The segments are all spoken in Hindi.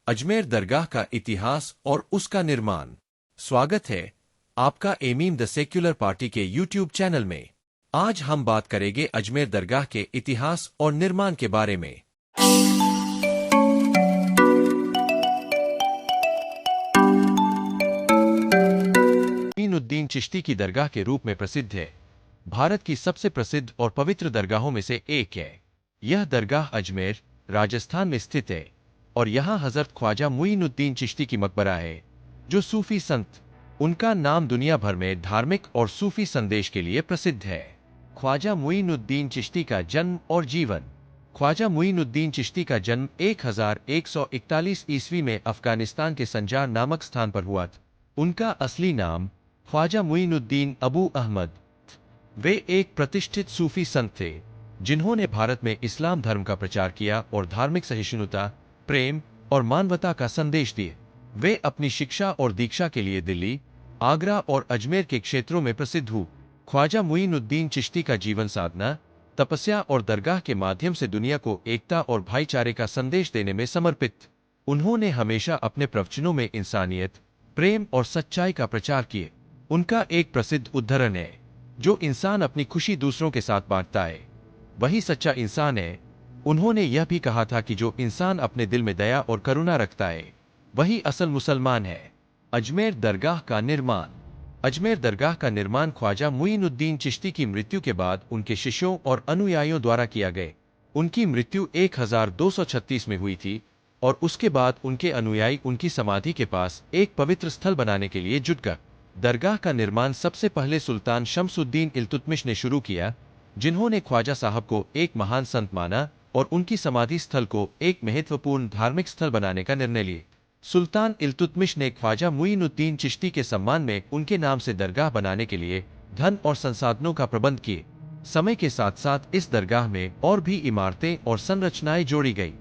अजमेर दरगाह का इतिहास और उसका निर्माण। स्वागत है आपका एमीम द सेक्युलर पार्टी के यूट्यूब चैनल में। आज हम बात करेंगे अजमेर दरगाह के इतिहास और निर्माण के बारे में। मोइनुद्दीन चिश्ती की दरगाह के रूप में प्रसिद्ध है। भारत की सबसे प्रसिद्ध और पवित्र दरगाहों में से एक है। यह दरगाह अजमेर, राजस्थान में स्थित है और यहाँ हजरत ख्वाजा मोइनुद्दीन चिश्ती की मकबरा है, जो सूफी संत। उनका नाम दुनिया भर में धार्मिक और सूफी संदेश के लिए प्रसिद्ध है। ख्वाजा मोइनुद्दीन चिश्ती का जन्म और जीवन। ख्वाजा मोइनुद्दीन चिश्ती का जन्म 1141 ईस्वी में अफगानिस्तान के संजार नामक स्थान पर हुआ था। उनका असली नाम ख्वाजा मोइनुद्दीन अबू अहमद। वे एक प्रतिष्ठित सूफी संत थे, जिन्होंने भारत में इस्लाम धर्म का प्रचार किया और धार्मिक सहिष्णुता, प्रेम और मानवता का संदेश दिए। वे अपनी शिक्षा और दीक्षा के लिए दिल्ली, आगरा और अजमेर के क्षेत्रों में प्रसिद्ध हुए। ख्वाजा मोइनुद्दीन चिश्ती का जीवन साधना, तपस्या और दरगाह के माध्यम से दुनिया को एकता और भाईचारे का संदेश देने में समर्पित। उन्होंने हमेशा अपने प्रवचनों में इंसानियत, प्रेम और सच्चाई का प्रचार किए। उनका एक प्रसिद्ध उद्धरण है, जो इंसान अपनी खुशी दूसरों के साथ बांटता है, वही सच्चा इंसान है। उन्होंने यह भी कहा था कि जो इंसान अपने दिल में दया और करुणा रखता है, वही असल मुसलमान है। अजमेर दरगाह का निर्माण। अजमेर दरगाह का निर्माण ख्वाजा मोइनुद्दीन चिश्ती की मृत्यु के बाद उनके शिष्यों और अनुयायियों द्वारा किया गया। उनकी मृत्यु 1236 में हुई थी और उसके बाद उनके अनुयायी उनकी समाधि के पास एक पवित्र स्थल बनाने के लिए जुट गए। दरगाह का निर्माण सबसे पहले सुल्तान शमसुद्दीन इल्तुतमिश ने शुरू किया, जिन्होंने ख्वाजा साहब को एक महान संत माना और उनकी समाधि स्थल को एक महत्वपूर्ण धार्मिक स्थल बनाने का निर्णय लिया। सुल्तान इल्तुतमिश ने ख्वाजा मोइनुद्दीन चिश्ती के सम्मान में उनके नाम से दरगाह बनाने के लिए धन और संसाधनों का प्रबंध किए। समय के साथ साथ इस दरगाह में और भी इमारतें और संरचनाएं जोड़ी गई।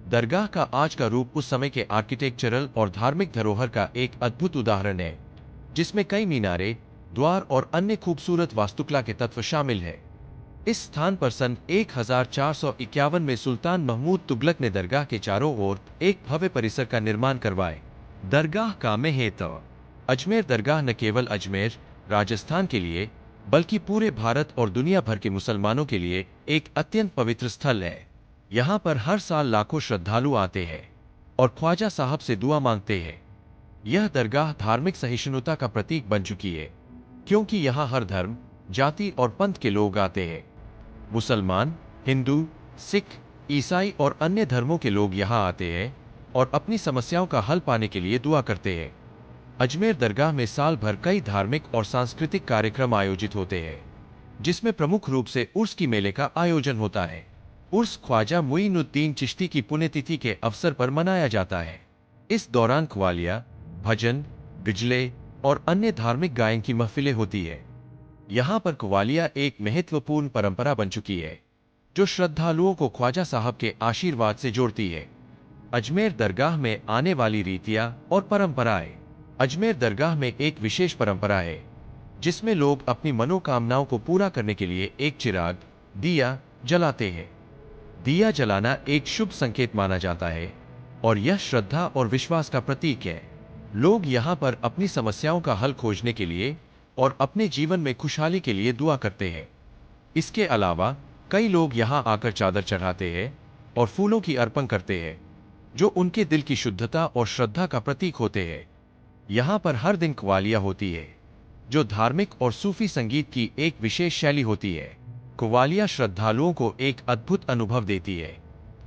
दरगाह का आज का रूप उस समय के आर्किटेक्चरल और धार्मिक धरोहर का एक अद्भुत उदाहरण है, जिसमें कई मीनारे, द्वार और अन्य खूबसूरत वास्तुकला के तत्व शामिल है। इस स्थान पर सन 1451 में सुल्तान महमूद तुगलक ने दरगाह के चारों ओर एक भव्य परिसर का निर्माण करवाए। दरगाह का महत्व। अजमेर दरगाह न केवल अजमेर, राजस्थान के लिए, बल्कि पूरे भारत और दुनिया भर के मुसलमानों के लिए एक अत्यंत पवित्र स्थल है। यहाँ पर हर साल लाखों श्रद्धालु आते हैं और ख्वाजा साहब से दुआ मांगते हैं। यह दरगाह धार्मिक सहिष्णुता का प्रतीक बन चुकी है, क्योंकि यहाँ हर धर्म, जाति और पंथ के लोग आते हैं। मुसलमान, हिंदू, सिख, ईसाई और अन्य धर्मों के लोग यहाँ आते हैं और अपनी समस्याओं का हल पाने के लिए दुआ करते हैं। अजमेर दरगाह में साल भर कई धार्मिक और सांस्कृतिक कार्यक्रम आयोजित होते हैं, जिसमें प्रमुख रूप से उर्स की मेले का आयोजन होता है। उर्स ख्वाजा मोइनुद्दीन चिश्ती की पुण्यतिथि के अवसर पर मनाया जाता है। इस दौरान ख्वालिया, भजन, गिजले और अन्य धार्मिक गायन की महफिलें होती है। यहाँ पर ख्वालिया एक महत्वपूर्ण परंपरा बन चुकी है, जो श्रद्धालुओं को ख्वाजा साहब के आशीर्वाद से जोड़ती है। अजमेर दरगाह में आने वाली रीतियां और परंपराएं। अजमेर दरगाह में एक विशेष परंपरा है, जिसमें लोग अपनी मनोकामनाओं को पूरा करने के लिए एक चिराग, दिया जलाते हैं। दिया जलाना एक शुभ संकेत माना जाता है और यह श्रद्धा और विश्वास का प्रतीक है। लोग यहाँ पर अपनी समस्याओं का हल खोजने के लिए और अपने जीवन में खुशहाली के लिए दुआ करते हैं। इसके अलावा कई लोग यहाँ आकर चादर चढ़ाते हैं और फूलों की अर्पण करते हैं, जो उनके दिल की शुद्धता और श्रद्धा का प्रतीक होते हैं। यहाँ पर हर दिन क़वालिया होती है, जो धार्मिक और सूफी संगीत की एक विशेष शैली होती है। क़वालिया श्रद्धालुओं को एक अद्भुत अनुभव देती है,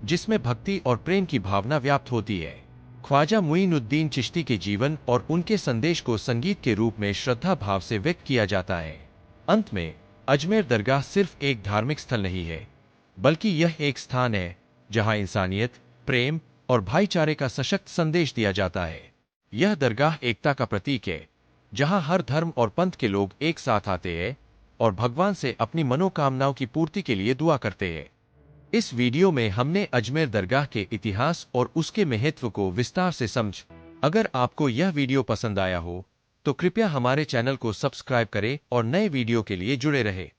जिसमें भक्ति और प्रेम की भावना व्याप्त होती है। ख्वाजा मोइनुद्दीन चिश्ती के जीवन और उनके संदेश को संगीत के रूप में श्रद्धा भाव से व्यक्त किया जाता है। अंत में, अजमेर दरगाह सिर्फ एक धार्मिक स्थल नहीं है, बल्कि यह एक स्थान है जहां इंसानियत, प्रेम और भाईचारे का सशक्त संदेश दिया जाता है। यह दरगाह एकता का प्रतीक है, जहां हर धर्म और पंथ के लोग एक साथ आते हैं और भगवान से अपनी मनोकामनाओं की पूर्ति के लिए दुआ करते हैं। इस वीडियो में हमने अजमेर दरगाह के इतिहास और उसके महत्व को विस्तार से समझ। अगर आपको यह वीडियो पसंद आया हो, तो कृपया हमारे चैनल को सब्सक्राइब करें और नए वीडियो के लिए जुड़े रहें।